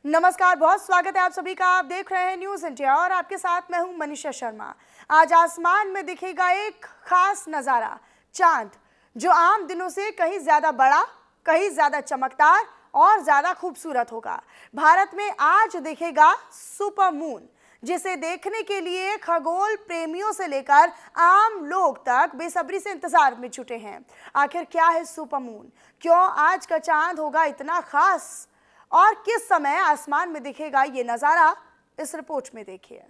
नमस्कार, बहुत स्वागत है आप सभी का। आप देख रहे हैं न्यूज़ इंडिया और आपके साथ मैं हूं मनीषा शर्मा। आज आसमान में दिखेगा एक खास नज़ारा, चांद, जो आम दिनों से कहीं ज़्यादा बड़ा, कहीं ज़्यादा चमकदार और ज़्यादा खूबसूरत होगा। भारत में आज दिखेगा सुपर मून, जिसे देखने के लिए खगोल प्रेमियों से लेकर आम लोग तक बेसब्री से इंतजार में जुटे हैं। आखिर क्या है सुपर मून, क्यों आज का चांद होगा इतना खास और किस समय आसमान में दिखेगा ये नजारा, इस रिपोर्ट में देखिए।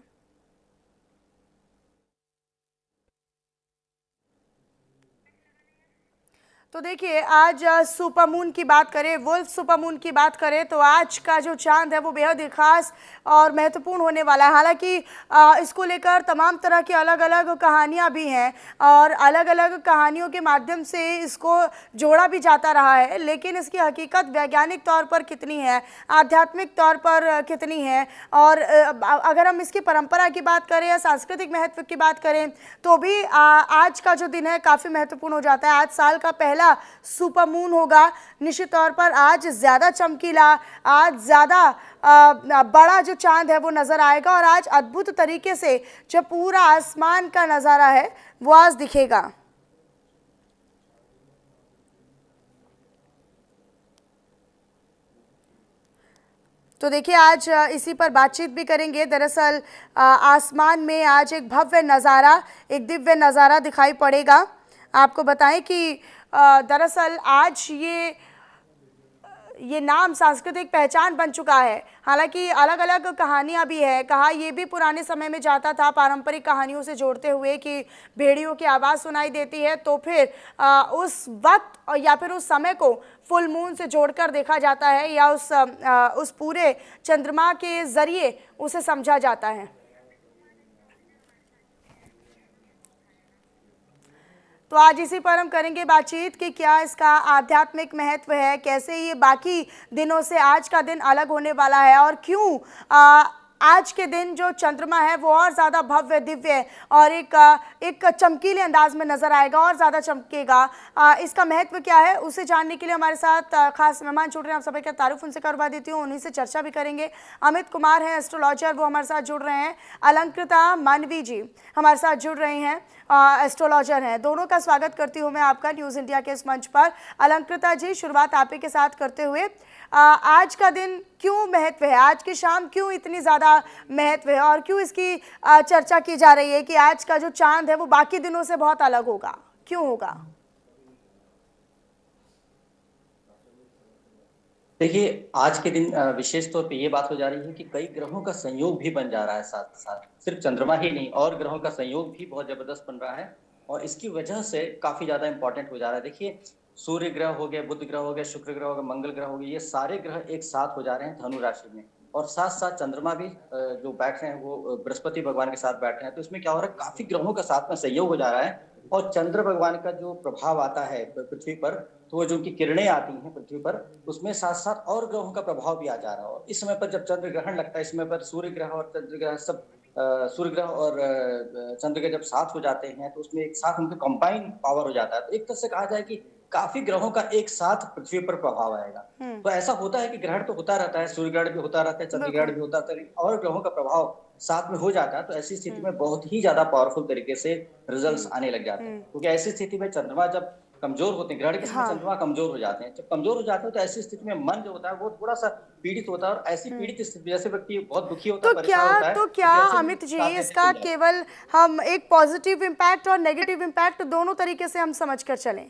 तो देखिए, आज सुपर मून की बात करें, वुल्फ सुपर मून की बात करें तो आज का जो चांद है वो बेहद ही खास और महत्वपूर्ण होने वाला है। हालांकि इसको लेकर तमाम तरह की अलग अलग कहानियां भी हैं और अलग अलग कहानियों के माध्यम से इसको जोड़ा भी जाता रहा है, लेकिन इसकी हकीकत वैज्ञानिक तौर पर कितनी है, आध्यात्मिक तौर पर कितनी है, और अगर हम इसकी परंपरा की बात करें या सांस्कृतिक महत्व की बात करें तो भी आज का जो दिन है काफ़ी महत्वपूर्ण हो जाता है। आज साल का पहला सुपर मून होगा। निश्चित तौर पर आज ज़्यादा चमकीला, आज ज़्यादा बड़ा जो चांद है वो नज़र आएगा और आज अद्भुत तरीके से जो पूरा आसमान का नज़ारा है वो आज दिखेगा। तो देखिए, आज इसी पर बातचीत भी करेंगे। दरअसल आसमान में आज एक भव्य नज़ारा, एक दिव्य नज़ारा दिखाई पड़ेगा। आपको बताएं कि दरअसल आज ये नाम सांस्कृतिक पहचान बन चुका है। हालांकि अलग अलग कहानियां भी है, कहा ये भी पुराने समय में जाता था पारंपरिक कहानियों से जोड़ते हुए कि भेड़ियों की आवाज़ सुनाई देती है तो फिर उस वक्त या फिर उस समय को फुल मून से जोड़कर देखा जाता है या उस पूरे चंद्रमा के ज़रिए उसे समझा जाता है। तो आज इसी पर हम करेंगे बातचीत कि क्या इसका आध्यात्मिक महत्व है, कैसे ये बाकी दिनों से आज का दिन अलग होने वाला है और क्यों आज के दिन जो चंद्रमा है वो और ज़्यादा भव्य, दिव्य और एक चमकीले अंदाज में नज़र आएगा और ज़्यादा चमकेगा। इसका महत्व क्या है उसे जानने के लिए हमारे साथ खास मेहमान जुड़ रहे हैं। आप सभी का तारुफ उनसे करवा देती हूँ, उन्हीं से चर्चा भी करेंगे। अमित कुमार हैं एस्ट्रोलॉजर, वो हमारे साथ जुड़ रहे हैं। अलंकृता मानवी जी हमारे साथ जुड़ रहे हैं, एस्ट्रोलॉजर हैं। दोनों का स्वागत करती हूँ मैं आपका न्यूज़ इंडिया के इस मंच पर। अलंकृता जी, शुरुआत आप ही के साथ करते हुए, आज का दिन क्यों महत्व है, आज की शाम क्यों इतनी ज़्यादा महत्व है और क्यों इसकी चर्चा की जा रही है कि आज का जो चांद है वो बाकी दिनों से बहुत अलग होगा, क्यों होगा? देखिए, आज के दिन विशेष तौर पे ये बात हो जा रही है कि कई ग्रहों का संयोग भी बन जा रहा है साथ साथ। सिर्फ चंद्रमा ही नहीं, और ग्रहों का संयोग भी बहुत जबरदस्त बन रहा है और इसकी वजह से काफी ज्यादा इंपॉर्टेंट हो जा रहा है। देखिए, सूर्य ग्रह हो गया, बुध ग्रह हो गया, शुक्र ग्रह हो गया, मंगल ग्रह हो गया, ये सारे ग्रह एक साथ हो जा रहे हैं धनु राशि में और साथ साथ चंद्रमा भी जो बैठ रहे हैं वो बृहस्पति भगवान के साथ बैठ रहे हैं। तो इसमें क्या हो रहा है, काफी ग्रहों का साथ में सहयोग हो जा रहा है और चंद्र भगवान का जो प्रभाव आता है पृथ्वी पर, तो वो जो उनकी किरणें आती हैं पृथ्वी पर, उसमें साथ साथ और ग्रहों का प्रभाव भी आ जा रहा है। और इस समय पर जब चंद्र ग्रहण लगता है, इस समय पर सूर्य ग्रह और चंद्र ग्रह सब सूर्य ग्रह और चंद्र ग्रह जब साथ हो जाते हैं तो उसमें एक साथ उनका कंबाइन पावर हो जाता है। तो एक तरह से कहा जाए कि काफी ग्रहों का एक साथ पृथ्वी पर प्रभाव आएगा। तो ऐसा होता है कि ग्रहण तो होता रहता है, सूर्य ग्रहण भी होता रहता है, चंद्र ग्रहण भी होता रहता है, और ग्रहों का प्रभाव साथ में हो जाता है। तो ऐसी स्थिति में बहुत ही ज्यादा पावरफुल तरीके से रिजल्ट्स आने लग जाते हैं, क्योंकि ऐसी स्थिति में चंद्रमा जब कमजोर होते हैं, ग्रहण के समय चंद्रमा कमजोर हो जाते हैं, जब कमजोर हो जाते हैं तो ऐसी स्थिति में मन जो होता है वो थोड़ा सा पीड़ित होता है और ऐसी पीड़ित स्थिति जैसे व्यक्ति बहुत दुखी होता है, परेशान होता है, तो क्या ऐसे में अमित जी, काफी इसका अच्छी केवल हम एक पॉजिटिव इम्पैक्ट और नेगेटिव इम्पैक्ट दोनों तरीके से हम समझ कर चलें?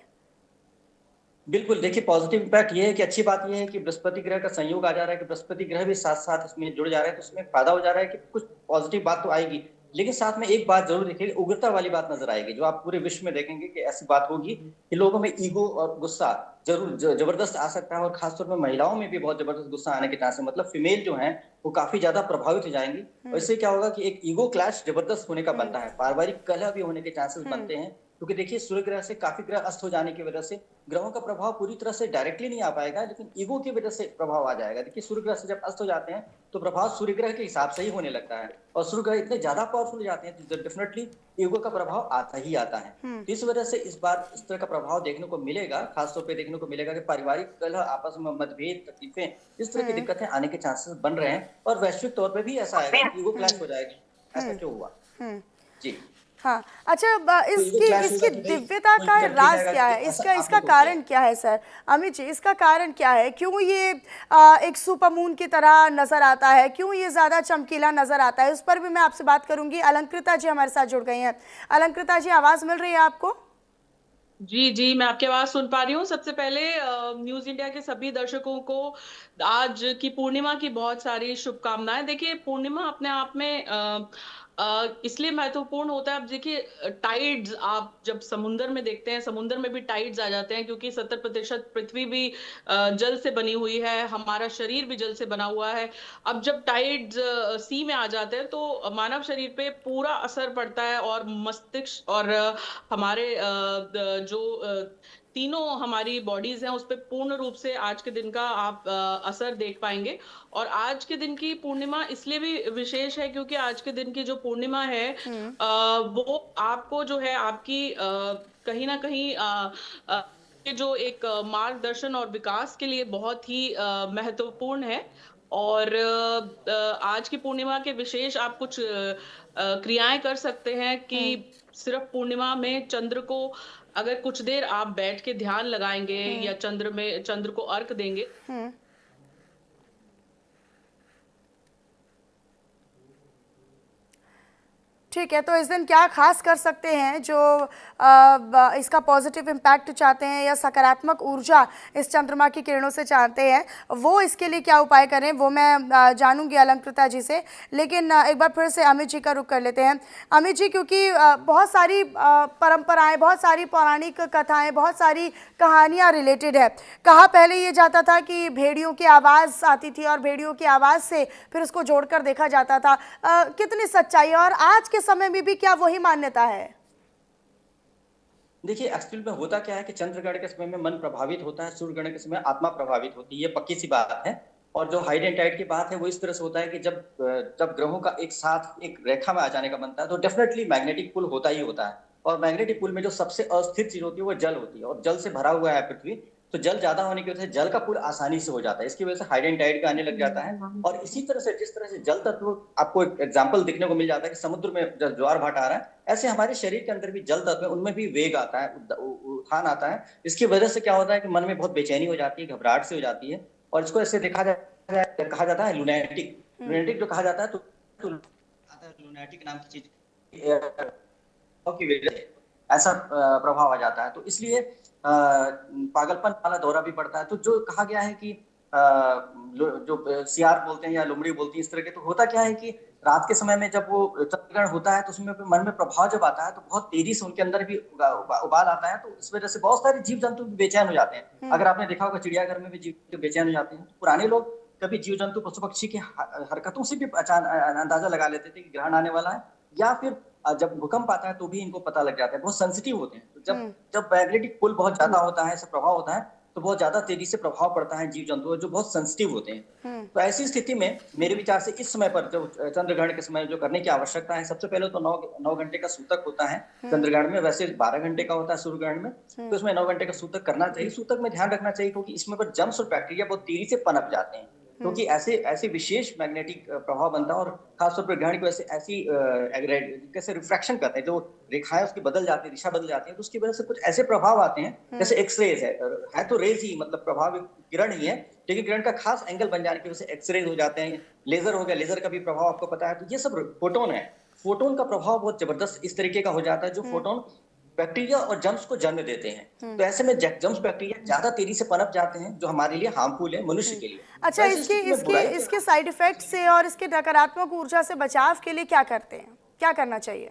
बिल्कुल, देखिए पॉजिटिव इम्पैक्ट ये है कि अच्छी बात ये है कि बृहस्पति ग्रह का संयोग आ जा रहा है कि बृहस्पति ग्रह भी साथ साथ इसमें जुड़ जा रहा है, तो उसमें फायदा हो जा रहा है कि कुछ पॉजिटिव बात तो आएगी, लेकिन साथ में एक बात जरूर देखिए, उग्रता वाली बात नजर आएगी जो आप पूरे विश्व में देखेंगे कि ऐसी बात होगी कि लोगों में ईगो और गुस्सा जरूर जबरदस्त आ सकता है और खासतौर पर महिलाओं में भी बहुत जबरदस्त गुस्सा आने के चांस है। मतलब फीमेल जो है वो काफी ज्यादा प्रभावित हो जाएंगी और इससे क्या होगा कि एक ईगो क्लैश जबरदस्त होने का बनता है, पारिवारिक कलह भी होने के चांसेस बनते हैं क्योंकि देखिए सूर्य ग्रह से काफी ग्रह अस्त हो जाने की वजह से ग्रहों का प्रभाव पूरी तरह से डायरेक्टली नहीं आ पाएगा, लेकिन ईगो की वजह से प्रभाव आ जाएगा। देखिए सूर्य ग्रह से जब अस्त हो जाते हैं तो प्रभाव सूर्य ग्रह के हिसाब से ही होने लगता है, और सूर्य ग्रह इतने ज्यादा पावरफुल हो जाते हैं तो डेफिनेटली ईगो का प्रभाव आता ही आता है। तो इस वजह से इस बार इस तरह का प्रभाव देखने को मिलेगा, खासतौर पे देखने को मिलेगा कि पारिवारिक कलह, आपस में मतभेद, तकलीफें, इस तरह की हम्म। दिक्कतें आने के चांसेस बन रहे हैं, और वैश्विक तौर पे भी ऐसा आएगा कि ईगो क्लैश हो जाएगी। ऐसा क्यों हुआ? हम्म। जी। हाँ, अच्छा, तो ईगो इसकी क्लैश होगा इसकी कि भाई दिव्यता कोई का कंट्री राज कहेगा क्या कि है? ऐसा इसका आपने इसका क्यों किया? कारण क्या है सर? अमित जी, इसका कारण क्या है? क्यों ये एक सुपरमून की तरह नजर आता है? क्यों ये ज्यादा चमकीला नजर आता है? उस पर भी मैं आपसे बात करूंगी। अलंकृता जी हमारे साथ जुड़ गई हैं। अलंकृता जी, आवाज मिल रही है आपको? जी जी, मैं आपकी आवाज सुन पा रही हूँ। सबसे पहले न्यूज इंडिया के सभी दर्शकों को आज की पूर्णिमा की बहुत सारी शुभकामनाएं। देखिए, पूर्णिमा अपने आप में इसलिए महत्वपूर्ण होता है। अब देखिए, टाइड्स आप जब समुद्र में देखते हैं, समुद्र में भी टाइड्स आ जाते हैं, क्योंकि 70% पृथ्वी भी जल से बनी हुई है, हमारा शरीर भी जल से बना हुआ है। अब जब टाइड्स सी में आ जाते हैं तो मानव शरीर पे पूरा असर पड़ता है, और मस्तिष्क और हमारे जो तीनों हमारी बॉडीज हैं उस पे पूर्ण रूप से आज के दिन का आप असर देख पाएंगे। और आज के दिन की पूर्णिमा इसलिए भी विशेष है क्योंकि आज के दिन की जो पूर्णिमा है वो आपको जो है आपकी कहीं ना कहीं के जो एक मार्गदर्शन और विकास के लिए बहुत ही महत्वपूर्ण है। और आज की पूर्णिमा के विशेष आप कुछ क्रियाएं कर सकते हैं कि सिर्फ पूर्णिमा में चंद्र को अगर कुछ देर आप बैठ के ध्यान लगाएंगे या चंद्र को अर्घ देंगे। ठीक है, तो इस दिन क्या खास कर सकते हैं जो इसका पॉजिटिव इम्पैक्ट चाहते हैं या सकारात्मक ऊर्जा इस चंद्रमा की किरणों से चाहते हैं, वो इसके लिए क्या उपाय करें, वो मैं जानूंगी अलंकृता जी से। लेकिन एक बार फिर से अमित जी का रुख कर लेते हैं। अमित जी, क्योंकि बहुत सारी परंपराएं, बहुत सारी पौराणिक कथाएं, बहुत सारी कहानियां रिलेटेड है। कहा पहले ये जाता था कि भेड़ियों की आवाज़ आती थी और भेड़ियों की आवाज़ से फिर उसको जोड़कर देखा जाता था। कितनी सच्चाई है, और आज के समय में भी क्या वही मान्यता है? देखिए एक्चुअल में होता क्या है कि चंद्रग्रहण के समय में मन प्रभावित होता है, सूर्यग्रहण के समय आत्मा प्रभावित होती है, ये पक्की सी बात है। और जो हाइड एंड टाइड की बात है वो इस तरह से होता है कि जब ग्रहों का एक साथ एक रेखा में आ जाने का बनता है तो डेफिनेटली मैग्नेटिक पुल होता ही होता है। और मैग्नेटिक पुल में जो सबसे अस्थिर चीज होती है वो जल होती है, और जल से भरा हुआ है पृथ्वी, तो जल ज्यादा होने की वजह से जल का पुल आसानी से हो जाता है, इसकी वजह से हाइड एंड टाइड का आने लग जाता है। और इसी तरह से जिस तरह से जल तत्व आपको एक एग्जाम्पल देखने को मिल जाता है कि समुद्र में जब ज्वार भाट आ रहा है, ऐसे हमारे शरीर के अंदर भी जल तत्व है, उनमें भी वेग आता है, उठान आता है। इसकी वजह से क्या होता है कि मन में बहुत बेचैनी हो जाती है, घबराहट से हो जाती है, और इसको ऐसे कहा जाता है लुनैटिक। लुनैटिक जो कहा जाता है तो लुनैटिक नाम की चीज की वजह से ऐसा प्रभाव आ जाता है। तो इसलिए पागलपन वाला दौरा भी पड़ता है। तो जो कहा गया है कि जो सियार बोलते हैं या लोमड़ी बोलती है, इस तरह के, तो होता क्या है कि रात के समय में जब वो चंद्रग्रहण होता है तो उसमें मन में प्रभाव जब आता है तो बहुत तेजी से उनके अंदर भी उबाल आता है, तो इस वजह से बहुत सारे जीव जंतु भी बेचैन हो जाते हैं। अगर आपने देखा होगा चिड़ियाघर में भी जीव बेचैन हो जाते हैं। तो पुराने लोग कभी जीव जंतु पशु पक्षी की हरकतों से भी अंदाजा लगा लेते थे कि ग्रहण आने वाला है, या फिर जब भूकंप आता है तो भी इनको पता लग जाता है, बहुत सेंसिटिव होते हैं। तो जब मैग्नेटिक पुल बहुत ज्यादा होता है, ऐसा प्रभाव होता है, तो बहुत ज्यादा तेजी से प्रभाव पड़ता है जीव जंतुओं जो बहुत सेंसिटिव होते हैं। तो ऐसी स्थिति में मेरे विचार से इस समय पर जो चंद्रग्रहण के समय जो करने की आवश्यकता है, सबसे पहले तो 9 घंटे का सूतक होता है चंद्रग्रहण में, वैसे 12 घंटे का होता है सूर्यग्रहण में, तो इसमें 9 घंटे का सूतक करना चाहिए। सूतक में ध्यान रखना चाहिए क्योंकि इसमें पर जर्म्स और बैक्टीरिया बहुत तेजी से पनप जाते हैं, क्योंकि ऐसे विशेष मैग्नेटिक प्रभाव बनता है, और खासतौर पर ग्रहण की वजह से ऐसी कैसे रिफ्रैक्शन करते हैं, जो रेखाएं उसकी बदल जाती है, दिशा बदल जाती है, तो उसकी वजह से कुछ ऐसे प्रभाव आते हैं जैसे एक्सरेज है तो रेज ही, मतलब प्रभाव किरण ही है, लेकिन किरण का खास एंगल बन जाने की वजह से एक्सरेज हो जाते हैं। लेजर हो गया, लेजर का भी प्रभाव आपको पता है। तो ये सब फोटोन है, फोटोन का प्रभाव बहुत जबरदस्त इस तरीके का हो जाता है, जो फोटोन बैक्टीरिया और जर्म्स को जन्म देते हैं। तो ऐसे में जर्म्स बैक्टीरिया ज्यादा तेजी से पनप जाते हैं, जो हमारे लिए हार्मफुल है मनुष्य के लिए। अच्छा, तो ऐसी इसके स्थिति में इसके बुराई इसके साइड इफेक्ट से और इसके नकारात्मक ऊर्जा से बचाव के लिए क्या करते हैं, क्या करना चाहिए?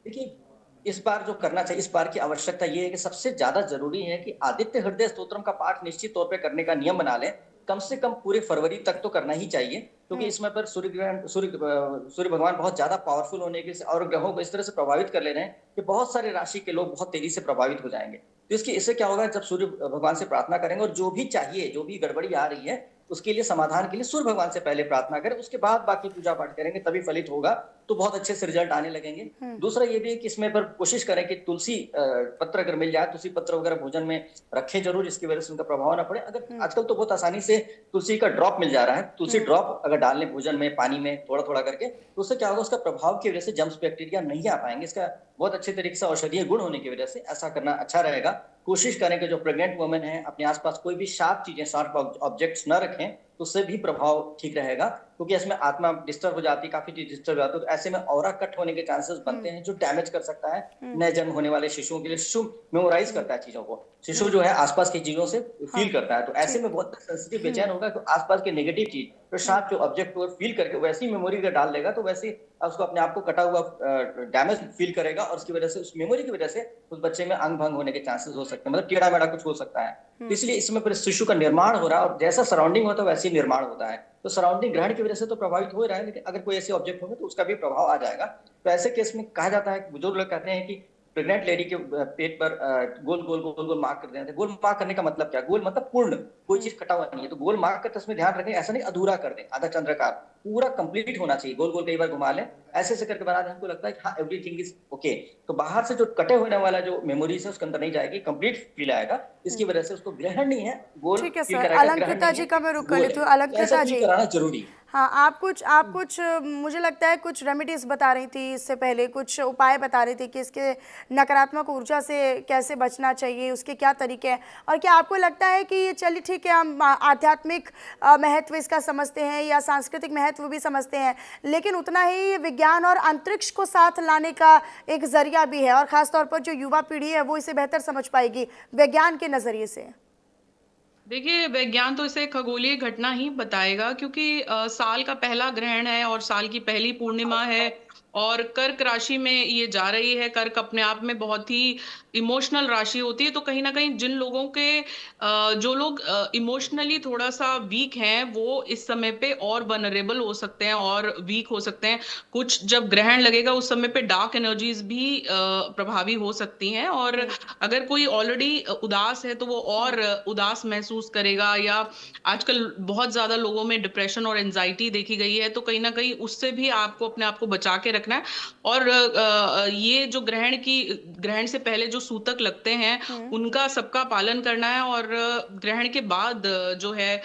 देखिए, इस बार जो करना चाहिए, इस बार की आवश्यकता ये है कि सबसे ज्यादा जरूरी है कि आदित्य हृदय स्तोत्रम का पाठ निश्चित तौर पे करने का नियम बना लें। कम से कम पूरे फरवरी तक तो करना ही चाहिए, क्योंकि इसमें पर सूर्य भगवान बहुत ज्यादा पावरफुल होने के और ग्रहों को इस तरह से प्रभावित कर ले रहे हैं कि बहुत सारे राशि के लोग बहुत तेजी से प्रभावित हो जाएंगे। तो इससे क्या होगा, जब सूर्य भगवान से प्रार्थना करेंगे और जो भी चाहिए, जो भी गड़बड़ी आ रही है उसके लिए समाधान के लिए सूर्य भगवान से पहले प्रार्थना करें, उसके बाद बाकी पूजा पाठ करेंगे, तभी फलित होगा, तो बहुत अच्छे से रिजल्ट आने लगेंगे। दूसरा ये भी है कि इसमें पर कोशिश करें कि तुलसी पत्र अगर मिल जाए, तुलसी पत्र वगैरह भोजन में रखें जरूर, इसकी वजह से उनका प्रभाव ना पड़े। अगर आजकल तो बहुत आसानी से तुलसी का ड्रॉप मिल जा रहा है, तुलसी ड्रॉप अगर डाल लें भोजन में, पानी में थोड़ा थोड़ा करके, तो उससे क्या होगा, उसका प्रभाव की वजह से जम्स बैक्टीरिया नहीं आ पाएंगे। इसका बहुत अच्छे तरीके से औषधीय गुण होने की वजह से ऐसा करना अच्छा रहेगा। कोशिश करें कि जो प्रेग्नेंट वुमेन है अपने आसपास कोई भी शार्प चीजें, शार्प ऑब्जेक्ट्स न रखें, तो उससे भी प्रभाव ठीक रहेगा, क्योंकि इसमें आत्मा डिस्टर्ब हो जाती है, काफी चीज डिस्टर्ब हो जाती है, तो ऐसे में ऑरा कट होने के चांसेस बनते हैं, जो डैमेज कर सकता है नए जन्म होने वाले शिशुओं के लिए। शिशु मेमोराइज करता है चीजों को, शिशु जो है आसपास की चीजों से फील करता है, तो ऐसे में बहुत सेंसिटिव बेचैन होगा, तो आसपास की नेगेटिव चीज, तो शार्प जो ऑब्जेक्ट को फील करके वैसी मेमोरी का डाल लेगा, तो वैसे उसको अपने आप को कटा हुआ डैमेज फील करेगा, और उसकी वजह से, उस मेमोरी की वजह से उस बच्चे में अंग भंग होने के चांसेस हो सकते हैं, मतलब टेढ़ा मेढ़ा कुछ हो सकता है। तो इसलिए इसमें फिर शिशु का निर्माण हो रहा है, और जैसा सराउंडिंग होता है वैसे ही निर्माण होता है। तो सराउंडिंग ग्रहण की वजह से तो प्रभावित हो रहा है, लेकिन अगर कोई ऐसे ऑब्जेक्ट होंगे तो उसका भी प्रभाव आ जाएगा। तो ऐसे केस में कहा जाता है, बुजुर्ग लोग कहते हैं कि प्रेग्नेंट लेडी के पेट पर गोल गोल गोल गोल मार्क कर देते हैं। गोल मार्क करने का मतलब क्या? गोल मतलब पूर्ण, कोई चीज कटा हुआ नहीं है, तो गोल मार्क करते उसमें ध्यान रखें, ऐसा नहीं अधूरा कर दें, आधा चंद्रकार, पूरा कंप्लीट होना चाहिए। गोल गोल कई बार घुमा लें, ऐसे ऐसे करके बना दें, हमको लगता है कि हाँ एवरीथिंग इज ओके। तो बाहर से जो कटे होने वाला जो मेमोरीज है उसके अंदर नहीं जाएगी, कंप्लीट फील आएगा। इसकी वजह से उसको ग्रहण नहीं है, गोल ठीक है फील सर, कराएगा, ग्रहण अलंकृता नहीं जी है, का मैं रुक कर गोल लेती है। हूँ। तो ऐसा अलंकृता फील जी, कराना जरूरी है। हाँ, आप कुछ मुझे लगता है कुछ रेमेडीज बता रही थी इससे पहले, कुछ उपाय बता रही थी कि इसके नकारात्मक ऊर्जा से कैसे बचना चाहिए, उसके क्या तरीके हैं, और क्या आपको लगता है कि ये चलिए ठीक है, हम आध्यात्मिक महत्व इसका समझते हैं या सांस्कृतिक महत्व भी समझते हैं, लेकिन उतना ही विज्ञान और अंतरिक्ष को साथ लाने का एक जरिया भी है, और ख़ासतौर पर जो युवा पीढ़ी है वो इसे बेहतर समझ पाएगी विज्ञान के नज़रिए से? देखिए, विज्ञान तो इसे खगोलीय घटना ही बताएगा, क्योंकि साल का पहला ग्रहण है और साल की पहली पूर्णिमा है, और कर्क राशि में ये जा रही है। कर्क अपने आप में बहुत ही इमोशनल राशि होती है, तो कहीं ना कहीं जिन लोगों के जो लोग इमोशनली थोड़ा सा वीक हैं, वो इस समय पे और वनरेबल हो सकते हैं और वीक हो सकते हैं। कुछ जब ग्रहण लगेगा उस समय पे डार्क एनर्जीज भी प्रभावी हो सकती हैं, और अगर कोई ऑलरेडी उदास है तो वो और उदास महसूस करेगा, या आजकल बहुत ज्यादा लोगों में डिप्रेशन और एंजाइटी देखी गई है, तो कहीं ना कहीं उससे भी आपको अपने आप को बचा के रखना है। और ये जो ग्रहण से पहले जो सूतक लगते हैं उनका सबका पालन करना है, और ग्रहण के बाद जो है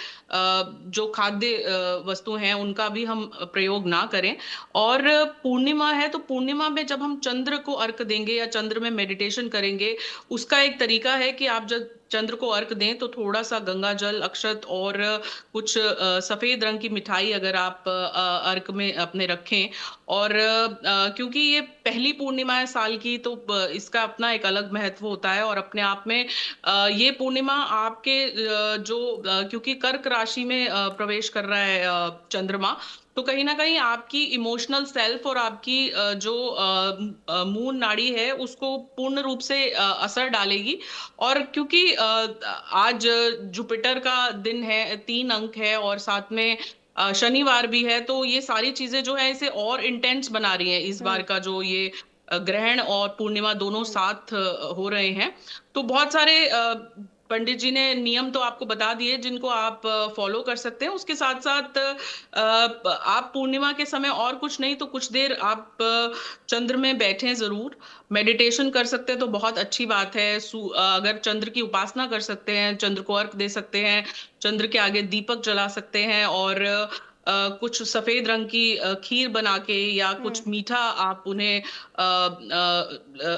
जो खाद्य वस्तु हैं उनका भी हम प्रयोग ना करें। और पूर्णिमा है, तो पूर्णिमा में जब हम चंद्र को अर्घ देंगे या चंद्र में मेडिटेशन करेंगे, उसका एक तरीका है कि आप जब चंद्र को अर्घ दें तो थोड़ा सा गंगा जल, अक्षत और कुछ सफेद रंग की मिठाई अगर आप अर्घ में अपने रखें, और क्योंकि ये पहली पूर्णिमा है साल की, तो इसका अपना एक अलग महत्व होता है। और अपने आप में ये पूर्णिमा आपके क्योंकि कर्क राशि में प्रवेश कर रहा है चंद्रमा, तो कहीं ना कहीं आपकी इमोशनल सेल्फ और आपकी जो मून नाड़ी है उसको पूर्ण रूप से असर डालेगी। और क्योंकि आज जुपिटर का दिन है, 3 अंक है, और साथ में शनिवार भी है, तो ये सारी चीजें जो है इसे और इंटेंस बना रही हैं। इस बार का जो ये ग्रहण और पूर्णिमा दोनों साथ हो रहे हैं, तो बहुत सारे पंडित जी ने नियम तो आपको बता दिए जिनको आप फॉलो कर सकते हैं। उसके साथ साथ आप पूर्णिमा के समय और कुछ नहीं तो कुछ देर आप चंद्र में बैठें, जरूर मेडिटेशन कर सकते हैं तो बहुत अच्छी बात है। अगर चंद्र की उपासना कर सकते हैं, चंद्र को अर्घ दे सकते हैं, चंद्र के आगे दीपक जला सकते हैं, और कुछ सफेद रंग की खीर बना के या कुछ मीठा आप उन्हें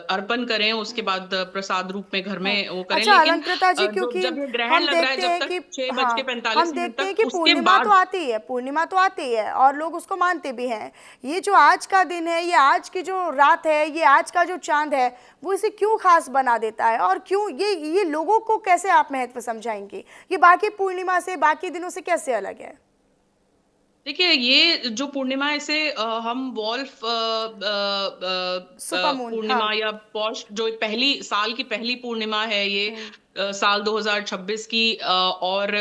अर्पण करें, उसके बाद प्रसाद रूप में घर में वो करें। अच्छा लेकिन अलंकृता जी, क्योंकि जब ये ग्रहण हम लग रहा है, देखते जब हैं तक कि 6:45 हम मिनट देखते हैं तक, कि उसके पूर्णिमा तो बाद आती है, पूर्णिमा तो आती है और लोग उसको मानते भी हैं। ये जो आज का दिन है, ये आज की जो रात है, ये आज का जो चांद है, वो इसे क्यों खास बना देता है, और क्यों ये लोगों को कैसे आप महत्व समझाएंगे? ये बाकी पूर्णिमा से, बाकी दिनों से कैसे अलग है? देखिए, ये जो पूर्णिमा है इसे हम वॉल्फ सुपरमून, हाँ। पूर्णिमा या पौष जो पहली साल की पहली पूर्णिमा है ये हुँ, साल 2026 की और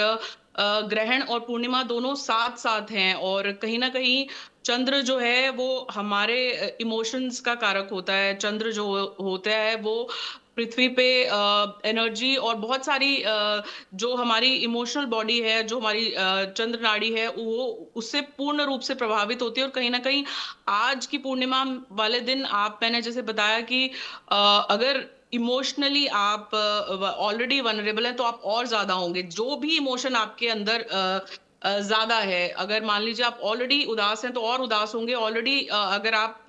ग्रहण और पूर्णिमा दोनों साथ-साथ हैं और कहीं न कहीं चंद्र जो है वो हमारे इमोशंस का कारक होता है। चंद्र जो होता है वो पृथ्वी पे एनर्जी और बहुत सारी जो हमारी इमोशनल बॉडी है, जो हमारी चंद्र नाड़ी है, वो उससे पूर्ण रूप से प्रभावित होती है और कहीं न कहीं आज की पूर्णिमा वाले दिन मैंने जैसे बताया कि अगर इमोशनली आप ऑलरेडी वल्नरेबल हैं, तो आप और ज़्यादा होंगे। जो भी इमोशन आपके अंदर ज़्यादा है, अगर मान लीजिए आप ऑलरेडी उदास हैं, तो और उदास होंगे। ऑलरेडी अगर आप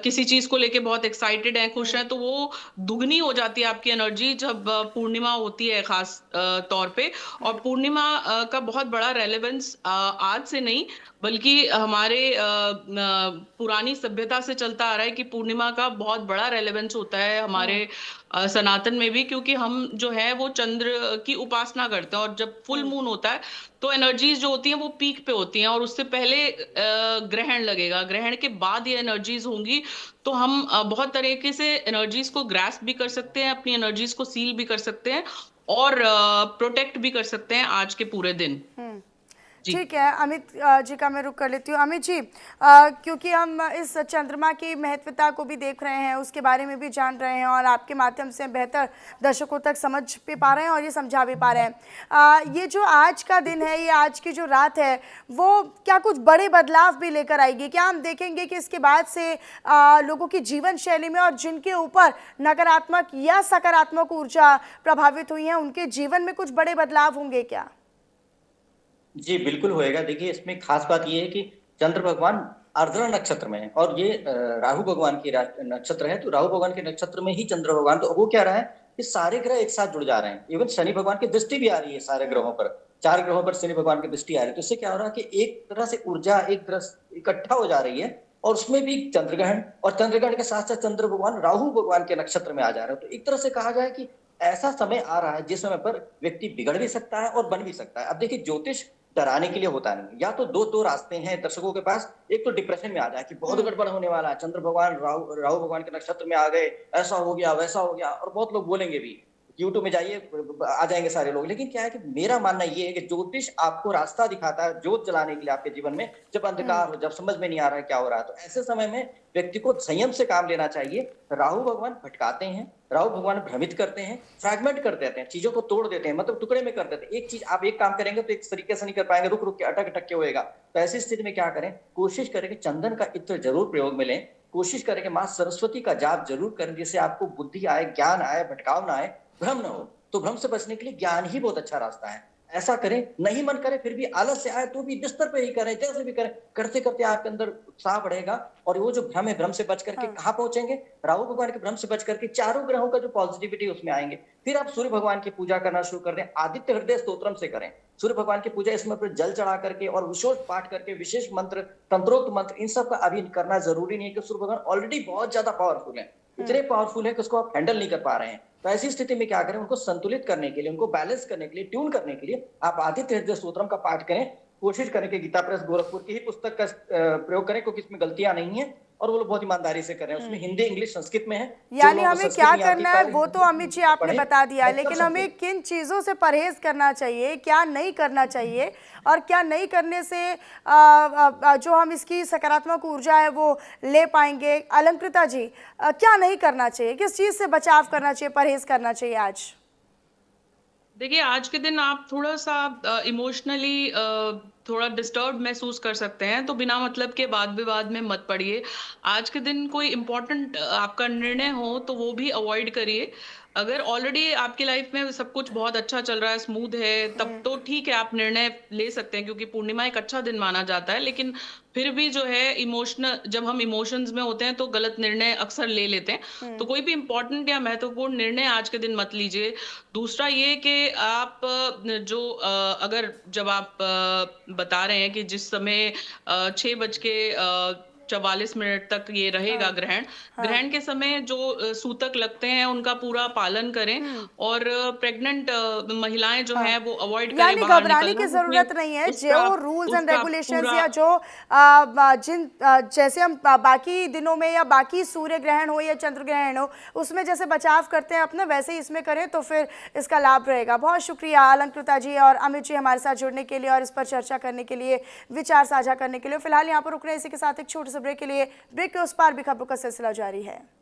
किसी चीज़ को लेके बहुत एक्साइटेड हैं, खुश हुँ, हैं, तो वो दुगनी हो जाती है आपकी एनर्जी जब पूर्णिमा होती है खास तौर पे और हुँ, पूर्णिमा का बहुत बड़ा रेलेवेंस आज से नहीं बल्कि हमारे पुरानी सभ्यता से चलता आ रहा है कि पूर्णिमा का बहुत बड़ा रेलेवेंस होता है हुँ, हमारे सनातन में भी क्योंकि हम जो है वो चंद्र की उपासना करते हैं और जब फुल हुँ, मून होता है तो एनर्जीज जो होती हैं वो पीक पे होती हैं और उससे पहले ग्रहण लगेगा ग्रहण के बाद ये एनर्जीज होंगी तो हम बहुत तरीके से एनर्जीज को ग्रास्प भी कर सकते हैं अपनी एनर्जीज को सील भी कर सकते हैं और प्रोटेक्ट भी कर सकते हैं आज के पूरे दिन हुँ। जी ठीक है, अमित जी का मैं रुख कर लेती हूँ। अमित जी, क्योंकि हम इस चंद्रमा की महत्वता को भी देख रहे हैं, उसके बारे में भी जान रहे हैं और आपके माध्यम से बेहतर दर्शकों तक समझ भी पा रहे हैं और ये समझा भी पा रहे हैं। ये जो आज का दिन है, ये आज की जो रात है, वो क्या कुछ बड़े बदलाव भी लेकर आएगी? क्या हम देखेंगे कि इसके बाद से लोगों की जीवन शैली में और जिनके ऊपर नकारात्मक या सकारात्मक ऊर्जा प्रभावित हुई है, उनके जीवन में कुछ बड़े बदलाव होंगे क्या? जी, बिल्कुल होएगा। देखिए, इसमें खास बात ये है कि चंद्र भगवान आर्द्रा नक्षत्र में है और ये राहु भगवान की नक्षत्र है, तो राहु भगवान के नक्षत्र में ही चंद्र भगवान, तो हो क्या रहा है कि सारे ग्रह एक साथ जुड़ जा रहे हैं। इवन शनि भगवान की दृष्टि भी आ रही है सारे हुँ, ग्रहों पर। 4 ग्रहों पर शनि भगवान की दृष्टि आ रही है। तो इससे क्या हो रहा है कि एक तरह से ऊर्जा एक तरह इकट्ठा हो जा रही है और उसमें भी चंद्रग्रहण और चंद्रग्रहण के साथ-साथ चंद्र भगवान राहु भगवान के नक्षत्र में आ जा रहे हैं। तो एक तरह से कहा जाए कि ऐसा समय आ रहा है जिस समय पर व्यक्ति बिगड़ भी सकता है और बन भी सकता है। अब देखिए, ज्योतिष डराने के लिए होता नहीं, या तो दो रास्ते हैं दर्शकों के पास। एक तो डिप्रेशन में आ जाए कि बहुत हुँ, गड़बड़ होने वाला है, चंद्र भगवान राहु भगवान के नक्षत्र में आ गए, ऐसा हो गया वैसा हो गया, और बहुत लोग बोलेंगे भी। यूट्यूब में जाइए, आ जाएंगे सारे लोग। लेकिन क्या है कि मेरा मानना ये है कि ज्योतिष आपको रास्ता दिखाता है ज्योत जलाने के लिए आपके जीवन में, जब हुँ, अंधकार हो, जब समझ में नहीं आ रहा है क्या हो रहा है। तो ऐसे समय में व्यक्ति को संयम से काम लेना चाहिए। राहु भगवान भटकाते हैं, राहु भगवान भ्रमित करते हैं, फ्रैगमेंट कर देते हैं, चीजों को तोड़ देते हैं, मतलब टुकड़े में कर देते हैं। एक चीज आप एक काम करेंगे तो एक तरीके से नहीं कर पाएंगे, रुक रुक के अटक अटक के होएगा। तो ऐसी स्थिति में क्या करें, कोशिश करें कि चंदन का इत्र जरूर प्रयोग में लें। कोशिश करें कि माँ सरस्वती का जाप जरूर करें, जिससे आपको बुद्धि आए, ज्ञान आए, भटकाव ना आए, भ्रम ना हो। तो भ्रम से बचने के लिए ज्ञान ही बहुत अच्छा रास्ता है। ऐसा करें, नहीं मन करे फिर भी आलस से आए तो भी बिस्तर पे ही करें, जैसे भी करें, करते करते आपके अंदर उत्साह बढ़ेगा। और वो जो भ्रम है, भ्रम से बच करके हाँ, कहाँ पहुंचेंगे, राहु भगवान के भ्रम से बच करके चारों ग्रहों का जो पॉजिटिविटी उसमें आएंगे। फिर आप सूर्य भगवान की पूजा करना शुरू कर दें, आदित्य हृदय स्तोत्रम से करें। सूर्य भगवान की पूजा इसमें पर जल चढ़ा करके और विशेष पाठ करके, विशेष मंत्र, तंत्रोक्त मंत्र, इन सब का अभी करना जरूरी नहीं है कि सूर्य भगवान ऑलरेडी बहुत ज्यादा पावरफुल है, हुँ, इतने पावरफुल है कि उसको आप हैंडल नहीं कर पा रहे हैं। तो ऐसी स्थिति में क्या करें, उनको संतुलित करने के लिए, उनको बैलेंस करने के लिए, ट्यून करने के लिए आप आदित्य हृदय स्तोत्रम का पाठ करें। कोशिश करें कि गीता प्रेस गोरखपुर की ही पुस्तक का प्रयोग करें, क्योंकि इसमें गलतियां नहीं है और वो लोग बहुत ईमानदारी से कर रहे हैं। उसमें हुँ। हिंदी, इंग्लिश, संस्कृत में है। जो यानी लोगों को हमें संस्कृत क्या नहीं आती, करना है पहले वो तो हिंदी अमित जी इंग्लिश में आपने पढ़े, बता दिया, मतलब लेकिन समझे। हमें किन चीज़ों से परहेज़ करना चाहिए, क्या नहीं करना चाहिए और क्या नहीं करने से जो हम इसकी सकारात्मक ऊर्जा है वो ले पाएँगे? अलंकृता जी, क्या नहीं करना चाहिए? किस चीज़ से बचाव करना चाहिए, परहेज़ करना चाहिए आज? देखिए, आज के दिन आप थोड़ा-सा इमोशनली थोड़ा डिस्टर्ब्ड महसूस कर सकते हैं, तो बिना मतलब के वाद-विवाद में मत पड़िए। आज के दिन कोई इम्पोर्टेंट आपका निर्णय हो, तो वो भी अवॉइड करिए। अगर ऑलरेडी आपकी लाइफ में सब कुछ बहुत अच्छा चल रहा है, स्मूथ है, तब हुँ, तो ठीक है, आप निर्णय ले सकते हैं क्योंकि पूर्णिमा एक अच्छा दिन माना जाता है। लेकिन फिर भी जो है जब हम इमोशंस में होते हैं, तो गलत निर्णय अक्सर ले लेते हैं। तो हुँ, कोई भी इम्पोर्टेंट या महत्वपूर्ण निर्णय आज के दिन मत लीजिए। दूसरा ये कि आप अगर जब आप बता रहे हैं कि जिस समय 6 बज के 44 मिनट तक ये रहेगा ग्रहण। ग्रहण के समय जो सूतक लगते हैं उनका पूरा पालन करें, और प्रेग्नेंट महिलाएं जो हैं वो अवॉइड करें यानी बाहर घबराने की निकलना, जरूरत नहीं है। जो रूल्स एंड उसका रेगुलेशंस पूरा या जो जैसे हम बाकी दिनों में या बाकी सूर्य ग्रहण हो या चंद्र ग्रहण हो उसमें जैसे बचाव करते हैं अपना, वैसे ही इसमें करें तो फिर इसका लाभ रहेगा। बहुत शुक्रिया अलंकृता जी और अमित जी हमारे साथ जुड़ने के लिए और इस पर चर्चा करने के लिए, विचार साझा करने के लिए। फिलहाल यहाँ पर रुक रहे, इसी के साथ एक छोटे से ब्रेक के लिए। ब्रेक के उस पार भी खबरों का सिलसिला जारी है।